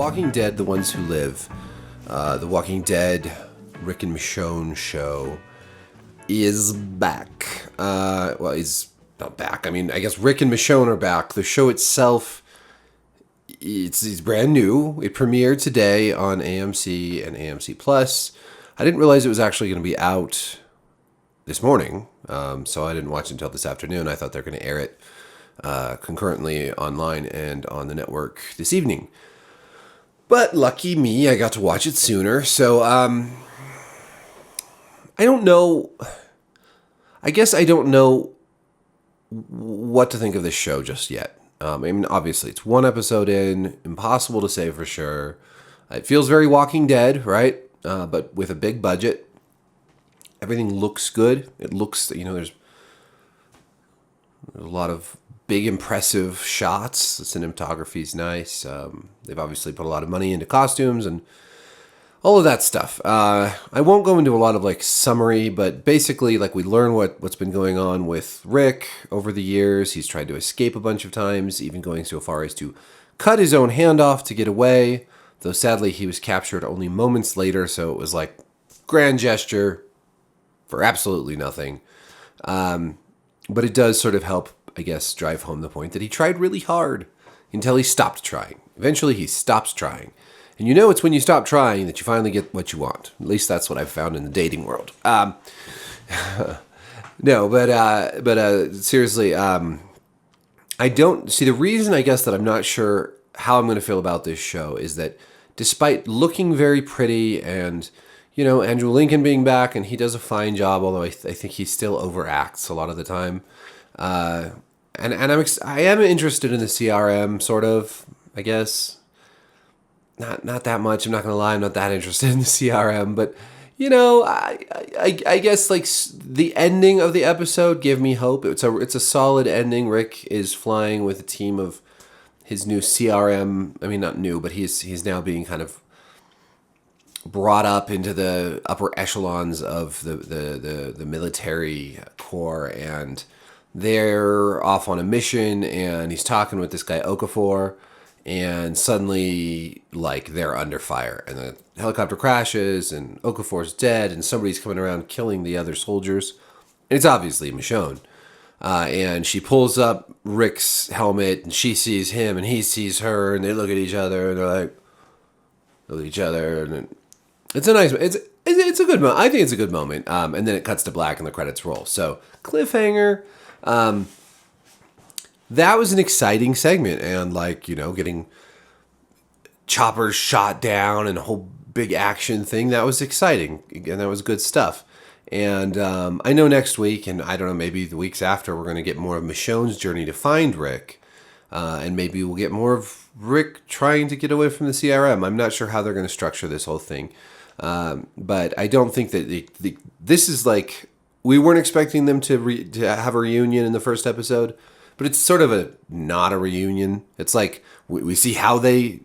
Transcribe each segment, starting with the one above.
Walking Dead, The Ones Who Live, The Walking Dead, Rick and Michonne show is back. Well, he's not back. I mean, I guess Rick and Michonne are back. The show itself, it's brand new. It premiered today on AMC and AMC Plus. I didn't realize it was actually going to be out this morning, so I didn't watch it until this afternoon. I thought they were going to air it concurrently online and on the network this evening. But lucky me, I got to watch it sooner. So I don't know. I guess I don't know what to think of this show just yet. I mean, obviously, it's one episode in, impossible to say for sure. It feels very Walking Dead, right? But with a big budget. Everything looks good. It looks, there's a lot of big, impressive shots. The cinematography is nice. They've obviously put a lot of money into costumes and all of that stuff. I won't go into a lot of summary, but basically we learn what's been going on with Rick over the years. He's tried to escape a bunch of times, even going so far as to cut his own hand off to get away, though sadly he was captured only moments later, so it was grand gesture for absolutely nothing. But it does sort of help, I guess, drive home the point that he tried really hard until he stopped trying. Eventually he stops trying. And it's when you stop trying that you finally get what you want. At least that's what I've found in the dating world. No, but seriously, I don't see the reason, I guess, that I'm not sure how I'm going to feel about this show is that despite looking very pretty and, Andrew Lincoln being back, and he does a fine job, although I think he still overacts a lot of the time. And I am interested in the CRM, sort of, I guess. Not that much. I'm not going to lie. I'm not that interested in the CRM, but I guess the ending of the episode gave me hope. It's a solid ending. Rick is flying with a team of his new CRM. I mean, not new, but he's now being kind of brought up into the upper echelons of the military corps, and they're off on a mission, and he's talking with this guy Okafor. And suddenly, they're under fire. And the helicopter crashes, and Okafor's dead, and somebody's coming around killing the other soldiers. And it's obviously Michonne. And she pulls up Rick's helmet, and she sees him, and he sees her, and they look at each other, and they're look at each other. And it's a nice, it's a good moment. I think it's a good moment. And then it cuts to black, and the credits roll. So, cliffhanger. That was an exciting segment, and getting choppers shot down and a whole big action thing, that was exciting, and that was good stuff. And I know next week, and I don't know, maybe the weeks after, we're going to get more of Michonne's journey to find Rick, and maybe we'll get more of Rick trying to get away from the CRM. I'm not sure how they're going to structure this whole thing, but I don't think that this is we weren't expecting them to have a reunion in the first episode. But it's sort of not a reunion. It's we see how they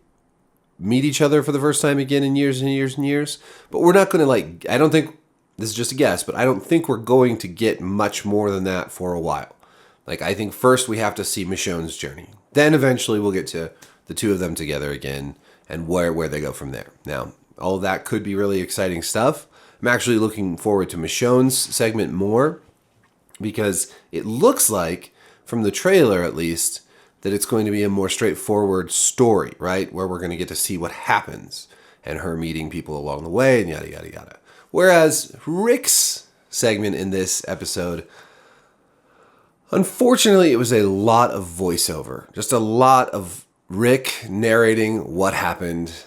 meet each other for the first time again in years and years and years. But we're not going to I don't think, this is just a guess, but I don't think we're going to get much more than that for a while. I think first we have to see Michonne's journey. Then eventually we'll get to the two of them together again and where they go from there. Now, all of that could be really exciting stuff. I'm actually looking forward to Michonne's segment more because it looks like, from the trailer at least, that it's going to be a more straightforward story, right? Where we're going to get to see what happens and her meeting people along the way and yada, yada, yada. Whereas Rick's segment in this episode, unfortunately, it was a lot of voiceover. Just a lot of Rick narrating what happened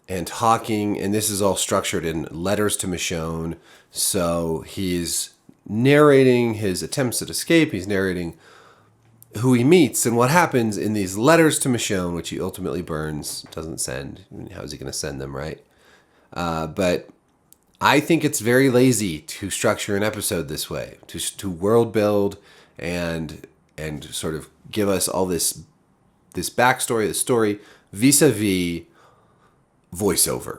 and talking, and this is all structured in letters to Michonne. So he's narrating his attempts at escape. He's narrating who he meets and what happens in these letters to Michonne, which he ultimately burns, doesn't send. I mean, how is he going to send them, right? But I think it's very lazy to structure an episode this way, to world build and sort of give us all this backstory, this story, vis-a-vis voiceover.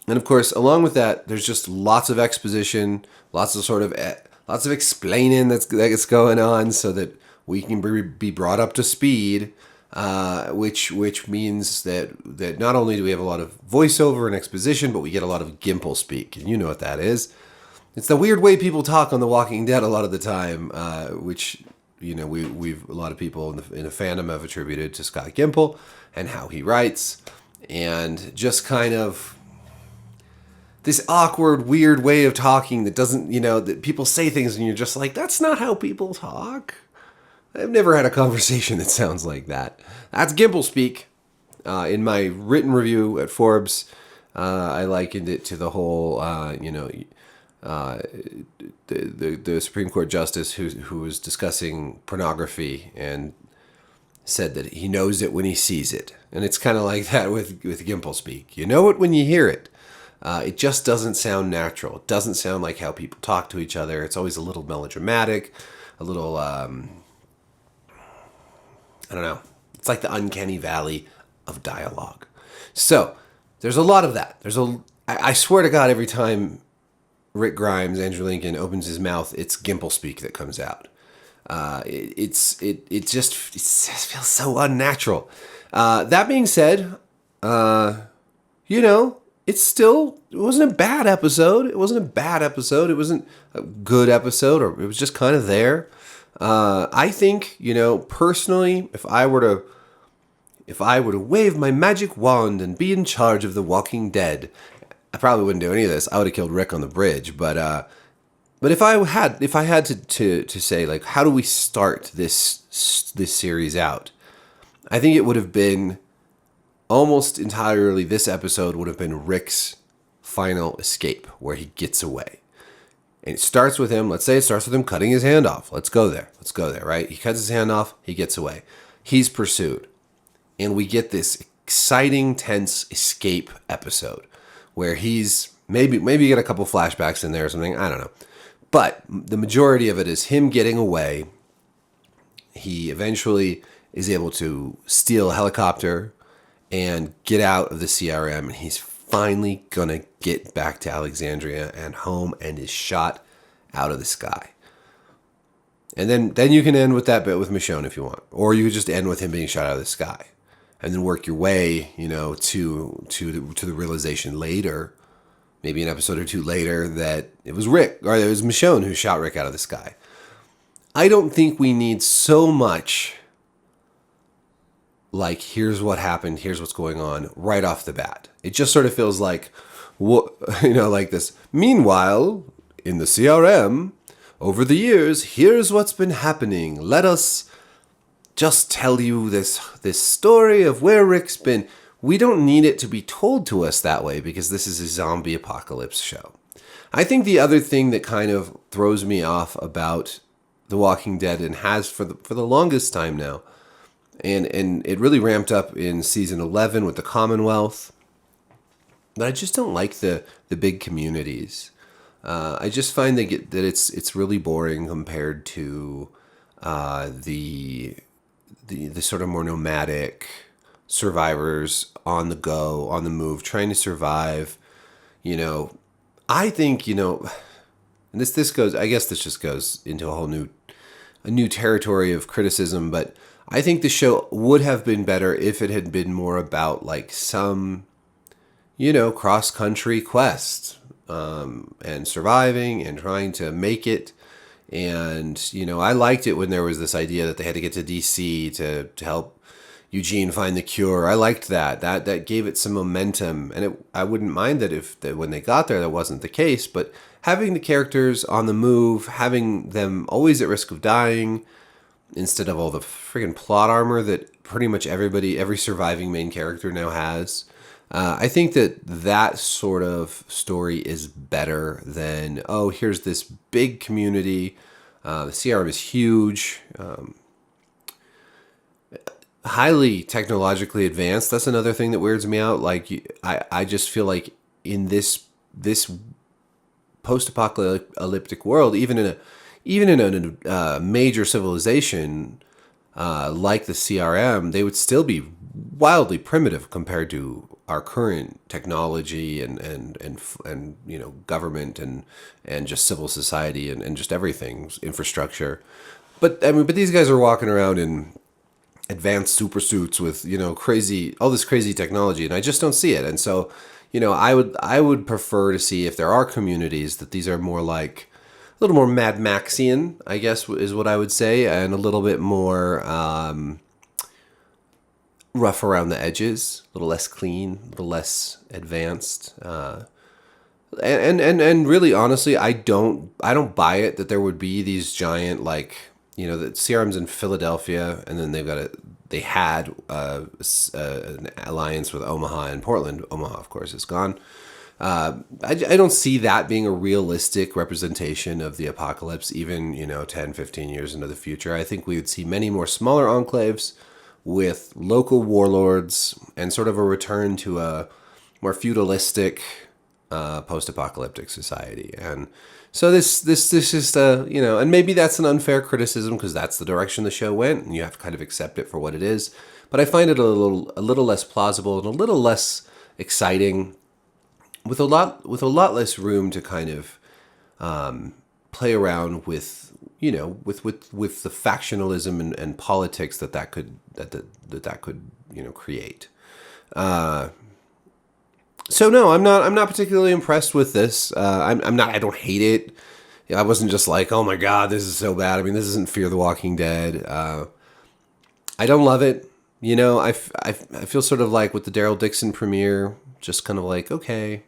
And of course, along with that, there's just lots of exposition, lots of explaining that's going on so that we can be brought up to speed which means that not only do we have a lot of voiceover and exposition, but we get a lot of Gimple-Speak, and you know what that is. It's the weird way people talk on The Walking Dead a lot of the time, which we've a lot of people in the fandom have attributed to Scott Gimple and how he writes, and just kind of this awkward, weird way of talking that doesn't, that people say things and you're just like, that's not how people talk. I've never had a conversation that sounds like that. That's Gimple-Speak. In my written review at Forbes, I likened it to the whole, the Supreme Court justice who was discussing pornography and said that he knows it when he sees it. And it's kind of like that with Gimple-Speak. You know it when you hear it. It just doesn't sound natural. It doesn't sound like how people talk to each other. It's always a little melodramatic, a little... I don't know. It's like the uncanny valley of dialogue. So there's a lot of that. I swear to God, every time Rick Grimes, Andrew Lincoln opens his mouth, it's Gimple-Speak that comes out. It just feels so unnatural. That being said, it wasn't a bad episode. It wasn't a good episode, or it was just kind of there. I think, personally, if I were to wave my magic wand and be in charge of The Walking Dead, I probably wouldn't do any of this. I would have killed Rick on the bridge. But if I had to say, like, how do we start this series out? I think it would have been almost entirely, this episode would have been Rick's final escape, where he gets away. And it starts with him, let's say it starts with him cutting his hand off. Let's go there, right? He cuts his hand off, he gets away. He's pursued. And we get this exciting, tense escape episode where he's, maybe you get a couple flashbacks in there or something, I don't know. But the majority of it is him getting away. He eventually is able to steal a helicopter and get out of the CRM, and he's finally gonna get back to Alexandria and home, and is shot out of the sky. And then you can end with that bit with Michonne if you want, or you could just end with him being shot out of the sky, and then work your way, to the realization later, maybe an episode or two later, that it was Rick, or it was Michonne who shot Rick out of the sky. I don't think we need so much. Like, here's what happened, here's what's going on, right off the bat. It just sort of feels like, like this. Meanwhile, in the CRM, over the years, here's what's been happening. Let us just tell you this story of where Rick's been. We don't need it to be told to us that way, because this is a zombie apocalypse show. I think the other thing that kind of throws me off about The Walking Dead, and has for the longest time now, and it really ramped up in season 11 with the Commonwealth, but I just don't like the big communities. I just find that it's really boring compared to the sort of more nomadic survivors on the go, on the move, trying to survive. I think, and this goes, I guess this just goes into a new territory of criticism, but I think the show would have been better if it had been more about, like, some, cross-country quest, and surviving and trying to make it. And, I liked it when there was this idea that they had to get to DC to help Eugene find the cure. I liked that. That gave it some momentum. And I wouldn't mind that when they got there, that wasn't the case. But having the characters on the move, having them always at risk of dying, instead of all the friggin' plot armor that pretty much every surviving main character now has. I think that sort of story is better than, here's this big community. The CRM is huge. Highly technologically advanced. That's another thing that weirds me out. Like, I just feel like in this post-apocalyptic world, even in a major civilization like the CRM, they would still be wildly primitive compared to our current technology and government and just civil society and just everything, infrastructure. But these guys are walking around in advanced super suits with, all this crazy technology, and I just don't see it. And so, I would prefer to see, if there are communities, that these are more like a little more Mad Maxian, I guess is what I would say, and a little bit more rough around the edges, a little less clean, a little less advanced. And really, honestly, I don't buy it that there would be these giant, like, the CRM's in Philadelphia, and then they had an alliance with Omaha and Portland. Omaha, of course, is gone. I don't see that being a realistic representation of the apocalypse, even, 10, 15 years into the future. I think we would see many more smaller enclaves with local warlords and sort of a return to a more feudalistic, post-apocalyptic society. And so this is and maybe that's an unfair criticism, because that's the direction the show went, and you have to kind of accept it for what it is. But I find it a little less plausible and a little less exciting, with a lot less room to kind of play around with with the factionalism and politics that could create. So no, I'm not particularly impressed with this. I don't hate it. I wasn't just like, oh my God, this is so bad. I mean, this isn't Fear the Walking Dead. I don't love it. I feel sort of like with the Daryl Dixon premiere, just kind of like, okay.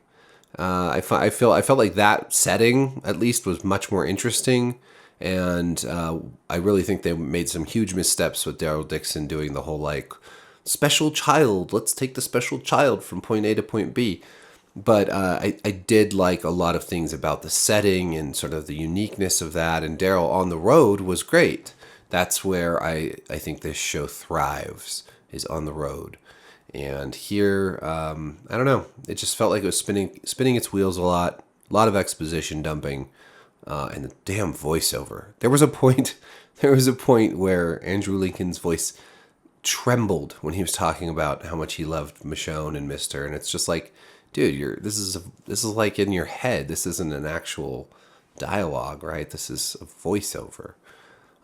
I felt like that setting at least was much more interesting, and I really think they made some huge missteps with Daryl Dixon doing the whole like special child. Let's take the special child from point A to point B. But I did like a lot of things about the setting and sort of the uniqueness of that. And Daryl on the road was great. That's where I think this show thrives, is on the road. And here, I don't know. It just felt like it was spinning its wheels a lot of exposition dumping, and the damn voiceover. There was a point where Andrew Lincoln's voice trembled when he was talking about how much he loved Michonne and missed her, and it's just like, dude, this is like in your head. This isn't an actual dialogue, right? This is a voiceover.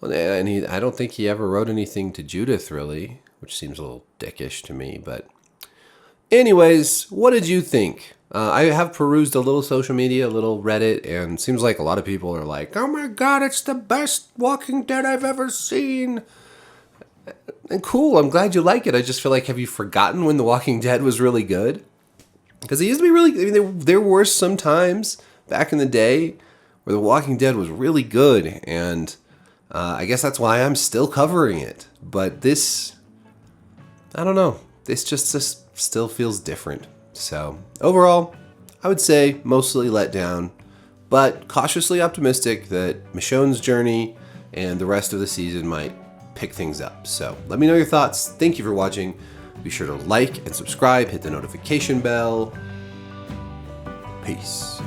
And I don't think he ever wrote anything to Judith, really, which seems a little dickish to me. But anyways, what did you think? I have perused a little social media, a little Reddit, and it seems like a lot of people are like, oh my God, it's the best Walking Dead I've ever seen. And cool, I'm glad you like it. I just feel like, have you forgotten when The Walking Dead was really good? Because it used to be really, I mean, there were some times back in the day where The Walking Dead was really good, and I guess that's why I'm still covering it. But this, I don't know, this just still feels different. So overall, I would say mostly let down, but cautiously optimistic that Michonne's journey and the rest of the season might pick things up. So let me know your thoughts. Thank you for watching. Be sure to like and subscribe, hit the notification bell. Peace.